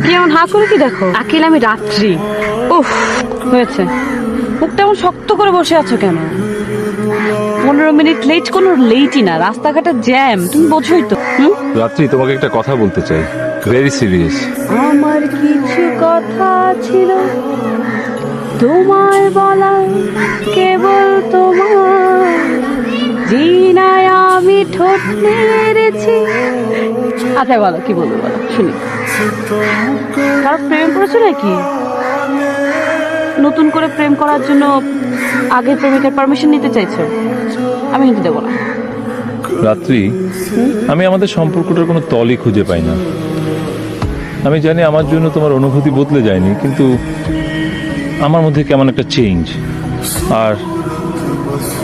কি এমন হা করে কি দেখো? আকিল আমি রাত্রি। উফ, হয়েছে। মুখটা এমন শক্ত করে বসে আছো কেন? 15 মিনিট লেট কোনো লেটই না, রাস্তাঘাটের জ্যাম, তুমি বোঝোই তো। রাত্রি, তোমাকে একটা কথা বলতে চাই, ভেরি সিরিয়াস। আমার কিছু কথা ছিল তোমায় বলা, কেবল তোমার জিনায় আমি ঠোঁট মেরেছি। আচ্ছা বলো, কি বলবো বলো শুনি। কারো প্রেম করেছো নাকি? নতুন করে প্রেম করার জন্য আগের প্রেমিকার পারমিশন নিতে চাইছো? আমি কিন্তু দেবো না। রাত্রি, আমি আমাদের সম্পর্কটার কোনো তলই খুঁজে পাই না। আমি জানি আমার জন্য তোমার অনুভূতি বদলে যায়নি, কিন্তু আমার মধ্যে কেমন একটা চেঞ্জ। আর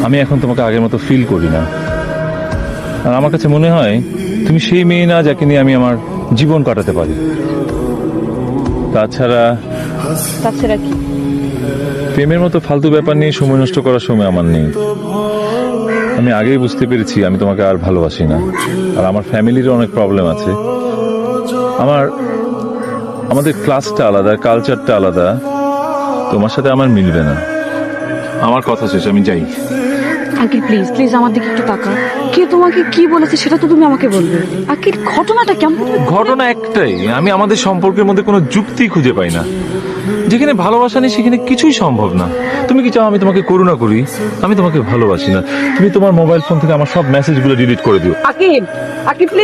আমি এখন তোমাকে আগের মতো ফিল করি না। আর আমার কাছে মনে হয় তুমি সেই মেয়ে না যাকে নিয়ে আমি আমার জীবন কাটাতে পারি। তাছাড়া কি? প্রেমের মতো ফালতু ব্যাপার নিয়ে সময় নষ্ট করার সময় আমার নেই। আমি আগেই বুঝতে পেরেছি আমি তোমাকে আর ভালোবাসি না। আর আমার ফ্যামিলিরও অনেক প্রবলেম আছে। আমাদের ক্লাসটা আলাদা, কালচারটা আলাদা। তোমার সাথে আমার মিলবে না। আমার কথা শেষ, আমি যাই। আঙ্কিল প্লিজ প্লিজ আমার দিকে একটু তাকাও। কে তোমাকে কি বলেছে সেটা তো তুমি আমাকে বলবে। আঙ্কিল ঘটনাটা কেমন? ঘটনা একটাই, আমি আমাদের সম্পর্কের মধ্যে কোনো যুক্তি খুঁজে পাই না। যেখানে ভালোবাসা নেই সেখানে কিছুই সম্ভব না। তুমি কি চাও আমি তোমাকে করুণা করি? আমি তোমাকে ভালোবাসি না। তুমি তোমার মোবাইল ফোন থেকে আমার সব মেসেজগুলো ডিলিট করে দিও। আকিব, আকিব প্লিজ।